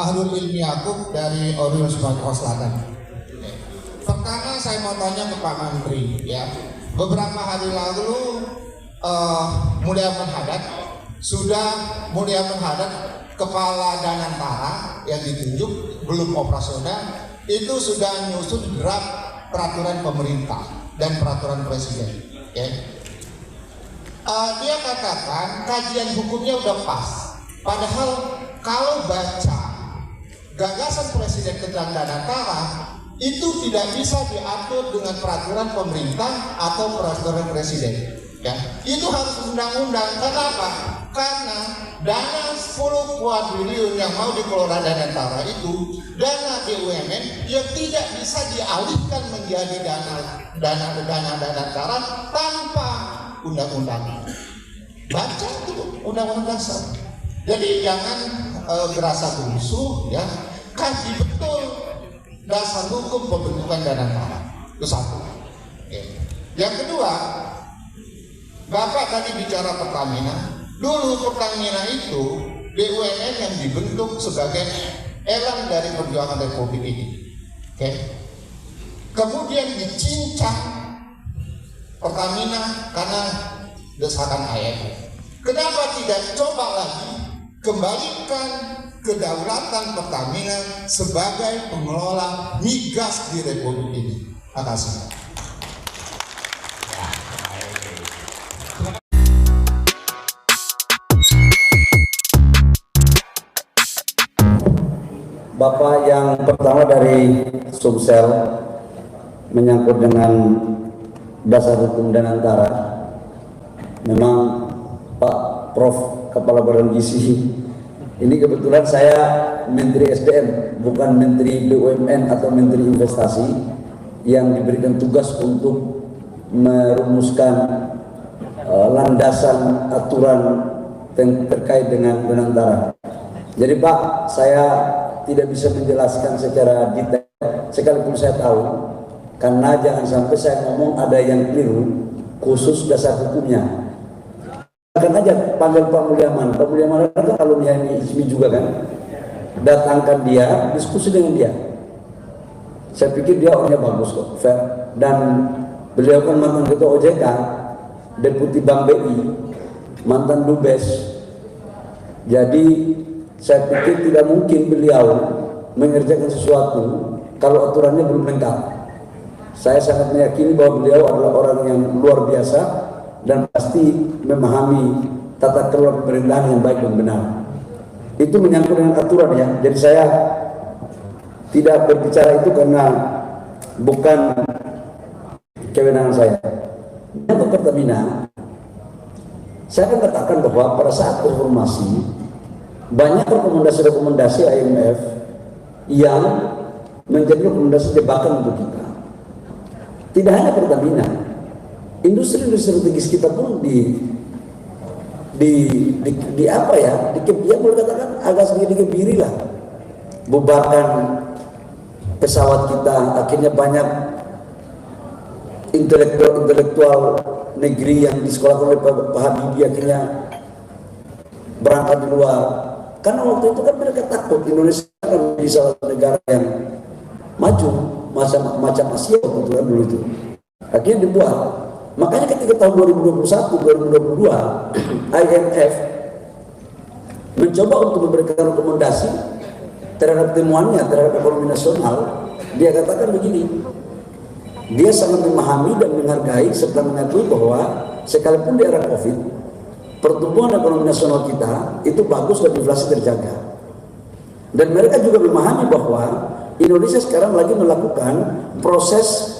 Bahrul Ilmi Yakub dari Oriol Sumatera Selatan. Pertama saya mau tanya ke Pak Menteri, ya. Beberapa hari lalu Mulia Menhadat Kepala Danantara yang ditunjuk belum operasional itu sudah nyusun draft peraturan pemerintah dan peraturan presiden. Okay. Dia katakan kajian hukumnya udah pas. Padahal kalau baca gagasan presiden tentang Danantara itu tidak bisa diatur dengan peraturan pemerintah atau peraturan presiden. Ya, itu harus undang-undang. Kenapa? Karena dana 10 kuadriliun yang mau dikelola Danantara itu dana BUMN yang tidak bisa dialihkan menjadi dana Danantara tanpa undang-undang. Baca itu undang-undang dasar. Jadi jangan gerasa gerusu, ya. Kaji betul dasar hukum pembentukan Danantara. Itu satu. Oke. Yang kedua, Bapak tadi bicara Pertamina. Dulu Pertamina itu BUMN yang dibentuk sebagai elang dari perjuangan Republik ini. Oke. Kemudian dicincang Pertamina karena desakan IMF. Kenapa tidak coba lagi kembalikan kedaulatan Pertamina sebagai pengelola migas di Republik ini? Terima kasih. Bapak yang pertama dari Sumsel menyangkut dengan dasar hukum Danantara. Memang Pak Prof Kepala Badan Gizi ini kebetulan saya Menteri SDM, bukan Menteri BUMN atau Menteri Investasi yang diberikan tugas untuk merumuskan landasan aturan terkait dengan Danantara. Jadi Pak, saya tidak bisa menjelaskan secara detail, sekalipun saya tahu, karena jangan sampai saya ngomong ada yang keliru khusus dasar hukumnya. Akan aja panggil Pak Mulyaman. Pak Mulyaman kan alumni ISMI juga kan, datangkan dia, diskusi dengan dia. Saya pikir dia orangnya bagus kok, fair, dan beliau kan mantan ketua OJK, deputi Bank BI, mantan Dubes. Jadi saya pikir tidak mungkin beliau mengerjakan sesuatu kalau aturannya belum lengkap. Saya sangat meyakini bahwa beliau adalah orang yang luar biasa dan pasti memahami tata kelola pemerintahan yang baik dan benar. Itu menyangkut dengan aturan, ya. Jadi saya tidak berbicara itu karena bukan kewenangan saya. Untuk Pertamina, saya akan katakan bahwa pada saat reformasi banyak rekomendasi-rekomendasi IMF yang menjadi rekomendasi jebakan untuk kita. Tidak hanya Pertamina, industri-industri strategis kita pun apa ya, boleh katakan agak sedikit dikebiri lah. Bubarkan pesawat kita, akhirnya banyak intelektual negeri yang disekolahkan oleh Pak Habibie akhirnya berangkat di luar. Karena waktu itu kan mereka takut Indonesia akan menjadi salah satu negara yang maju macam Asia waktu itu kan dulu itu. Akhirnya dibuat. Makanya ketika tahun 2021, 2022 IMF mencoba untuk memberikan rekomendasi terhadap temuannya terhadap ekonomi nasional. Dia katakan begini, dia sangat memahami dan menghargai serta mengakui bahwa sekalipun di era COVID, pertumbuhan ekonomi nasional kita itu bagus dan inflasi terjaga. Dan mereka juga memahami bahwa Indonesia sekarang lagi melakukan proses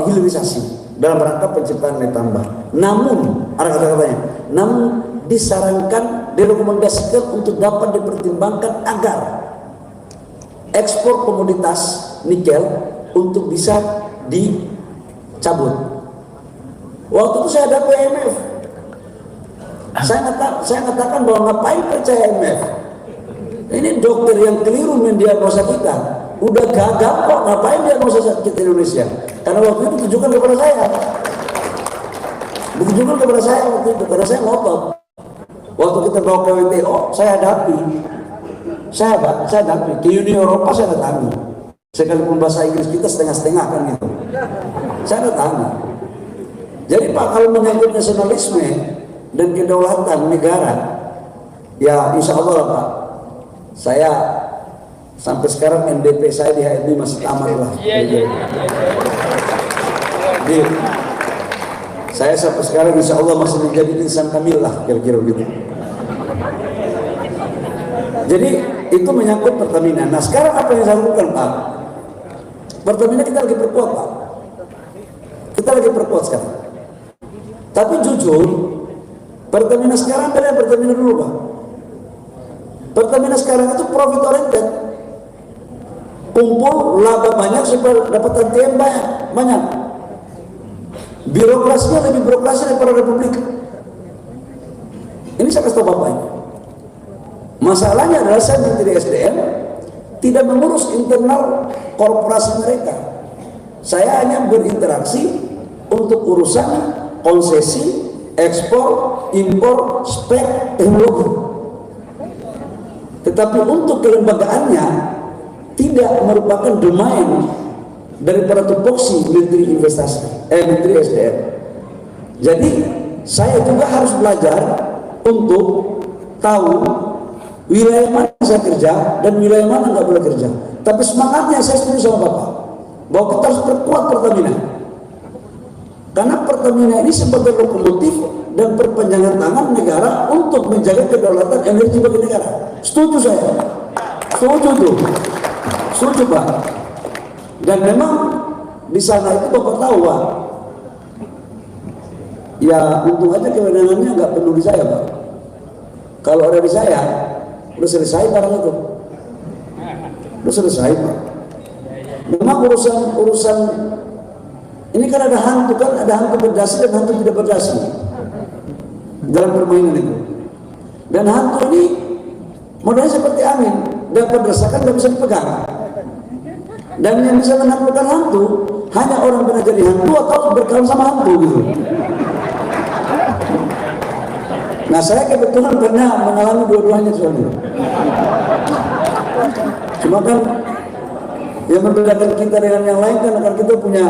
hilirisasi dalam rangka penciptaan nilai tambah. Namun, ada kata-katanya, namun disarankan, direkomendasikan untuk dapat dipertimbangkan agar ekspor komoditas nikel untuk bisa dicabut. Waktu itu saya ada IMF. Saya katakan bahwa ngapain percaya IMF? Ini dokter yang keliru mendiagnosa kita. Udah gagal kok, ngapain diagnosa sakit Indonesia? Karena waktu itu ditujukan kepada saya. Ditujukan kepada saya waktu itu, karena saya ngotot. Waktu kita bawa ke WTO, saya hadapi. Saya hadapi. Ke Uni Eropa saya datangi. Sekalipun bahasa Inggris kita setengah-setengah kan gitu. Saya datangi. Jadi Pak, kalau menyangkut nasionalisme dan kedaulatan negara, ya insya Allah lah Pak, saya sampai sekarang NDP saya di HMI masih aman lah. Jadi, saya sampai sekarang insya Allah masih menjadi insan kamil lah, kira-kira begitu. Jadi itu menyangkut Pertamina. Nah sekarang apa yang saya lakukan Pak? Pertamina kita lagi perkuat Pak. Kita lagi perkuat sekarang. Tapi jujur, Pertamina sekarang beda Pertamina dulu Pak. Pertamina sekarang itu profit oriented. Kumpul laba banyak supaya dapat ATM banyak. Birokrasinya lebih birokrasi daripada Republik. Ini saya kasih tahu Bapak ini. Masalahnya adalah saya Menteri SDM tidak mengurus internal korporasi mereka. Saya hanya berinteraksi untuk urusan konsesi, ekspor, impor, spek, teknologi. Tetapi untuk kelembagaannya tidak merupakan domain daripada tupoksi Menteri Investasi, Menteri SDM. Jadi saya juga harus belajar untuk tahu wilayah mana saya kerja dan wilayah mana nggak boleh kerja. Tapi semangatnya saya setuju sama Bapak bahwa kita harus perkuat Pertamina. Karena Pertamina ini sebagai lokomotif dan perpanjangan tangan negara untuk menjaga kedaulatan energi bagi negara. Setuju saya. Setuju tuh. Setuju Pak. Dan memang di sana itu Bapak tahu Pak. Ya untung aja kewenangannya nggak penuh di saya Pak. Kalau ada di saya, udah selesai barang itu. Udah selesai Pak. Memang urusan ini kan ada hantu berdasi dan hantu tidak berdasi dalam permainan itu. Dan hantu ini modelnya seperti angin, dapat dirasakan nggak bisa dipegang. Dan yang bisa menaklukkan hantu hanya orang pernah jadi hantu atau berkawan sama hantu gitu. Nah saya kebetulan pernah mengalami dua-duanya soalnya. Cuma kan yang membedakan kita dengan yang lain kan akan kita punya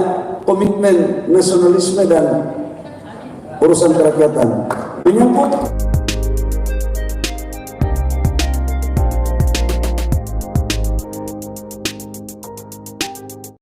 komitmen nasionalisme dan urusan kerakyatan. Menyangkut